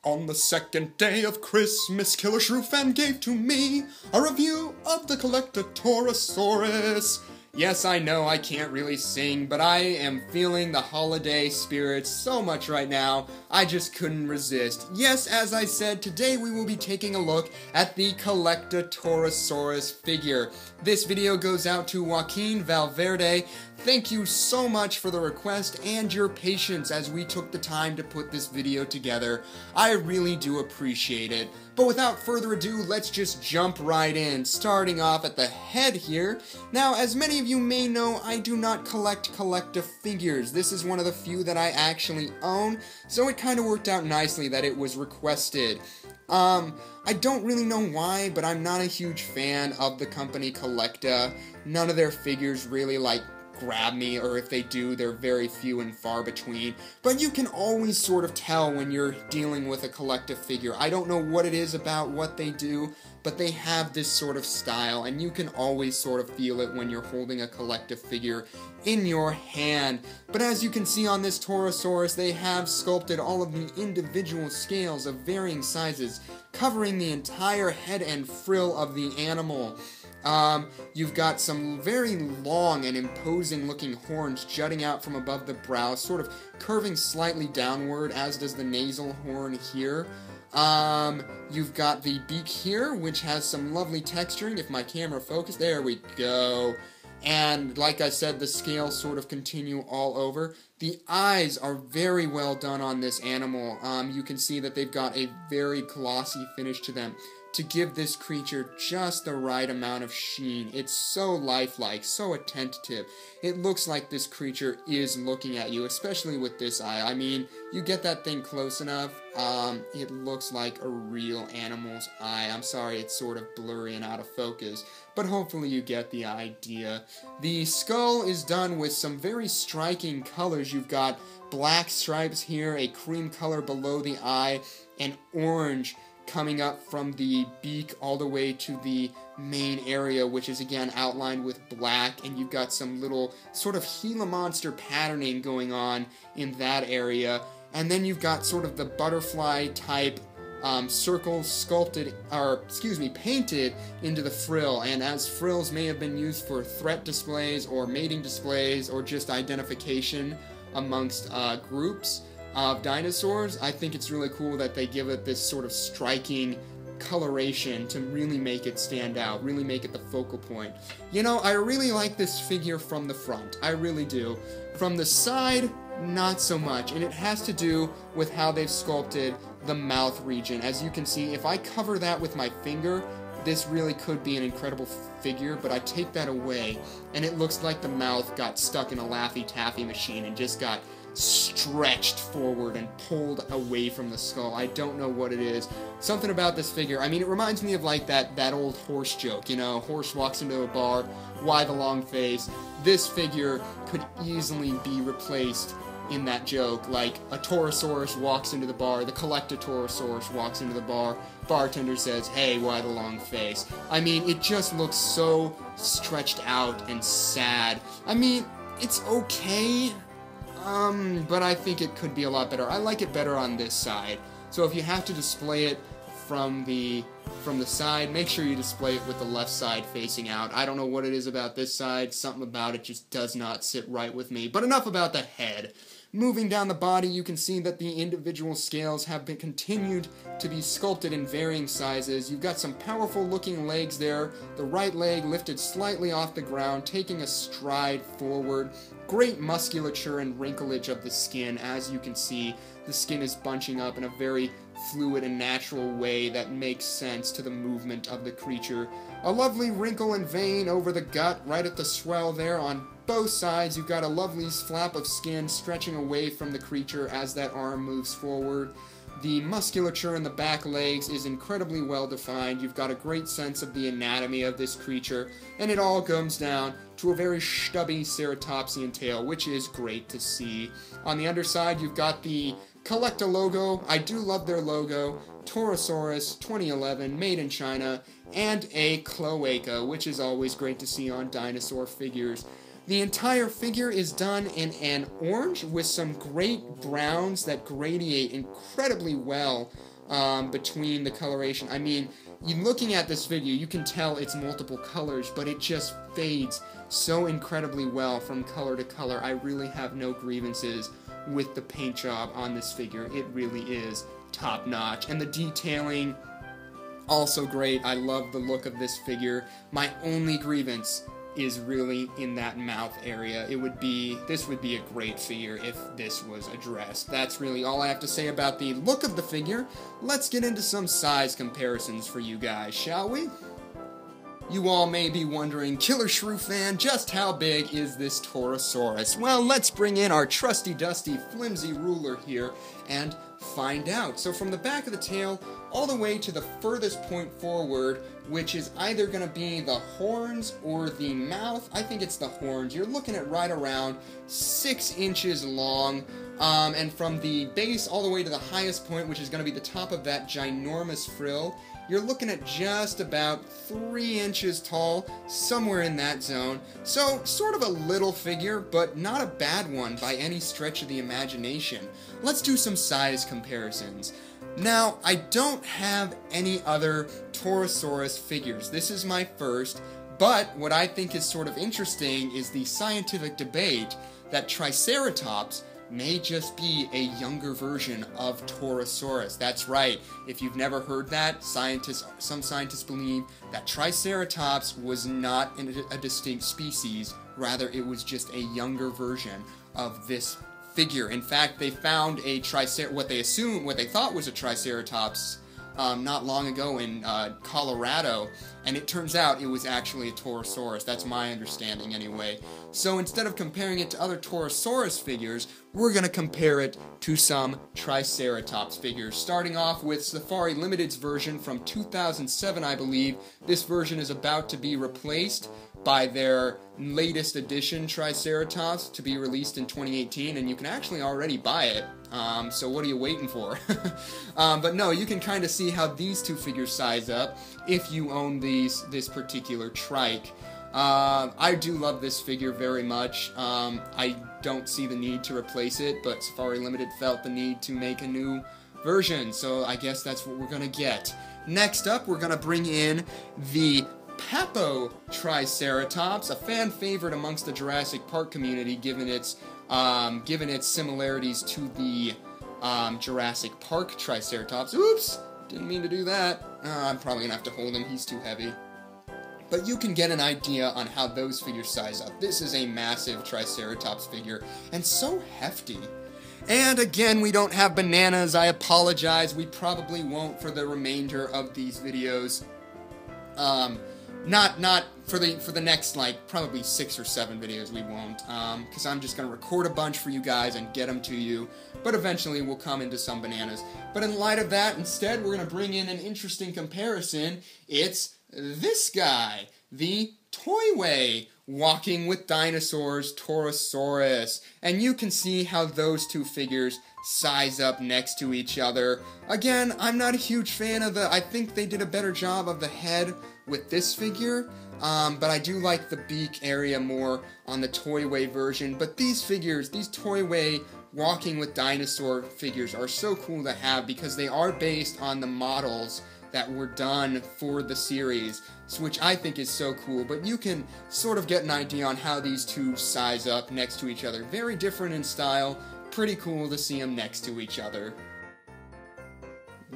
On the second day of Christmas, Killershrewfan gave to me a review of the Collecta Torosaurus. Yes, I know I can't really sing, but I am feeling the holiday spirit so much right now, I just couldn't resist. Yes, as I said, today we will be taking a look at the Collecta Torosaurus figure. This video goes out to Joaquin Valverde. Thank you so much for the request and your patience as we took the time to put this video together. I really do appreciate it. But without further ado, let's just jump right in, starting off at the head here. Now, as many of you may know, I do not collect Collecta figures. This is one of the few that I actually own, so it kind of worked out nicely that it was requested. I don't really know why, but I'm not a huge fan of the company Collecta. None of their figures really, grab me, or if they do, they're very few and far between. But you can always sort of tell when you're dealing with a Collecta figure. I don't know what it is about what they do, but they have this sort of style, and you can always sort of feel it when you're holding a Collecta figure in your hand. But as you can see on this Torosaurus, they have sculpted all of the individual scales of varying sizes, covering the entire head and frill of the animal. You've got some very long and imposing looking horns jutting out from above the brow, sort of curving slightly downward, as does the nasal horn here. You've got the beak here, which has some lovely texturing. If my camera focused, there we go. And like I said, the scales sort of continue all over. The eyes are very well done on this animal. You can see that they've got a very glossy finish to them, to give this creature just the right amount of sheen. It's so lifelike, so attentive. It looks like this creature is looking at you, especially with this eye. I mean, you get that thing close enough, it looks like a real animal's eye. I'm sorry it's sort of blurry and out of focus, but hopefully you get the idea. The skull is done with some very striking colors. You've got black stripes here, a cream color below the eye, and orange coming up from the beak all the way to the main area, which is again outlined with black, and you've got some little sort of Gila monster patterning going on in that area. And then you've got sort of the butterfly type circles sculpted, or excuse me, painted into the frill, and as frills may have been used for threat displays or mating displays or just identification amongst groups of dinosaurs, I think it's really cool that they give it this sort of striking coloration to really make it stand out, really make it the focal point. You know, I really like this figure from the front, I really do. From the side, not so much, and it has to do with how they've sculpted the mouth region. As you can see, if I cover that with my finger, this really could be an incredible figure, but I take that away, and it looks like the mouth got stuck in a Laffy Taffy machine and just got stretched forward and pulled away from the skull. I don't know what it is. Something about this figure, I mean, it reminds me of like that old horse joke, you know, horse walks into a bar, why the long face? This figure could easily be replaced in that joke, like a Torosaurus walks into the bar, the Collecta Torosaurus walks into the bar, bartender says, hey, why the long face? I mean, it just looks so stretched out and sad. I mean, it's okay, but I think it could be a lot better. I like it better on this side. So if you have to display it from the side, make sure you display it with the left side facing out. I don't know what it is about this side. Something about it just does not sit right with me. But enough about the head. Moving down the body, you can see that the individual scales have been continued to be sculpted in varying sizes. You've got some powerful looking legs there. The right leg lifted slightly off the ground, taking a stride forward. Great musculature and wrinklage of the skin. As you can see, the skin is bunching up in a very fluid and natural way that makes sense to the movement of the creature. A lovely wrinkle and vein over the gut, right at the swell there on both sides. You've got a lovely flap of skin stretching away from the creature as that arm moves forward. The musculature in the back legs is incredibly well defined. You've got a great sense of the anatomy of this creature, and it all comes down to a very stubby ceratopsian tail, which is great to see. On the underside, you've got the Collecta logo. I do love their logo. Torosaurus 2011, made in China, and a cloaca, which is always great to see on dinosaur figures. The entire figure is done in an orange with some great browns that gradiate incredibly well between the coloration. I mean, looking at this video, you can tell it's multiple colors, but it just fades so incredibly well from color to color. I really have no grievances with the paint job on this figure. It really is top-notch. And the detailing, also great. I love the look of this figure. My only grievance is really in that mouth area. This would be a great figure if this was addressed. That's really all I have to say about the look of the figure. Let's get into some size comparisons for you guys, shall we? You all may be wondering, Killershrewfan, just how big is this Torosaurus? Well, let's bring in our trusty dusty flimsy ruler here and find out. So from the back of the tail all the way to the furthest point forward, which is either going to be the horns or the mouth. I think it's the horns. You're looking at right around 6 inches long. And from the base all the way to the highest point, which is going to be the top of that ginormous frill, you're looking at just about 3 inches tall, somewhere in that zone. So, sort of a little figure, but not a bad one by any stretch of the imagination. Let's do some size comparisons. Now, I don't have any other Torosaurus figures. This is my first, but what I think is sort of interesting is the scientific debate that Triceratops may just be a younger version of Torosaurus. That's right. If you've never heard that, some scientists believe that Triceratops was not a distinct species. Rather, it was just a younger version of this figure. In fact, they found what they thought was a Triceratops not long ago in Colorado, and it turns out it was actually a Torosaurus. That's my understanding anyway. So instead of comparing it to other Torosaurus figures, we're going to compare it to some Triceratops figures. Starting off with Safari Limited's version from 2007, I believe. This version is about to be replaced by their latest edition Triceratops to be released in 2018, and you can actually already buy it. So what are you waiting for? But no, you can kind of see how these two figures size up if you own this particular trike. I do love this figure very much. I don't see the need to replace it, but Safari Limited felt the need to make a new version, so I guess that's what we're gonna get. Next up, we're gonna bring in the Papo Triceratops, a fan favorite amongst the Jurassic Park community, given its similarities to the Jurassic Park Triceratops. Oops! Didn't mean to do that. I'm probably gonna have to hold him, he's too heavy. But you can get an idea on how those figures size up. This is a massive Triceratops figure, and so hefty. And again, we don't have bananas, I apologize. We probably won't for the remainder of these videos. Not for the next, like, probably 6 or 7 videos we won't, because I'm just going to record a bunch for you guys and get them to you, but eventually we'll come into some bananas. But in light of that, instead, we're going to bring in an interesting comparison. It's this guy, the Toyway Walking with Dinosaurs Torosaurus, and you can see how those two figures size up next to each other. Again, I'm not a huge fan of I think they did a better job of the head with this figure, but I do like the beak area more on the Toyway version. But these figures, these Toyway Walking with Dinosaur figures, are so cool to have because they are based on the models that were done for the series, which I think is so cool. But you can sort of get an idea on how these two size up next to each other. Very different in style, pretty cool to see them next to each other.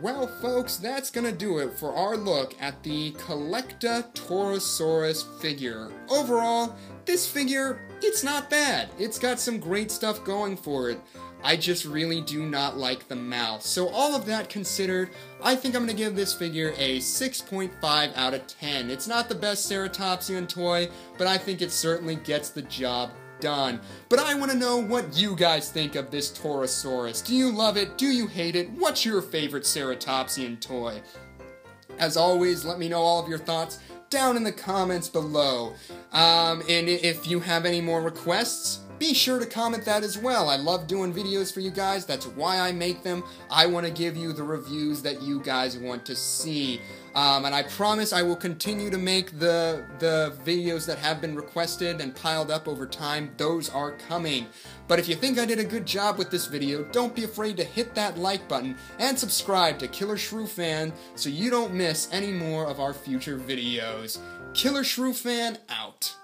Well, folks, that's gonna do it for our look at the Collecta Torosaurus figure. Overall, this figure, it's not bad. It's got some great stuff going for it. I just really do not like the mouth. So all of that considered, I think I'm gonna give this figure a 6.5 out of 10. It's not the best Ceratopsian toy, but I think it certainly gets the job done. But I want to know what you guys think of this Torosaurus. Do you love it? Do you hate it? What's your favorite Ceratopsian toy? As always, let me know all of your thoughts down in the comments below. And if you have any more requests, be sure to comment that as well. I love doing videos for you guys. That's why I make them. I want to give you the reviews that you guys want to see. And I promise I will continue to make the videos that have been requested and piled up over time. Those are coming. But if you think I did a good job with this video, don't be afraid to hit that like button and subscribe to Killershrewfan so you don't miss any more of our future videos. Killershrewfan out.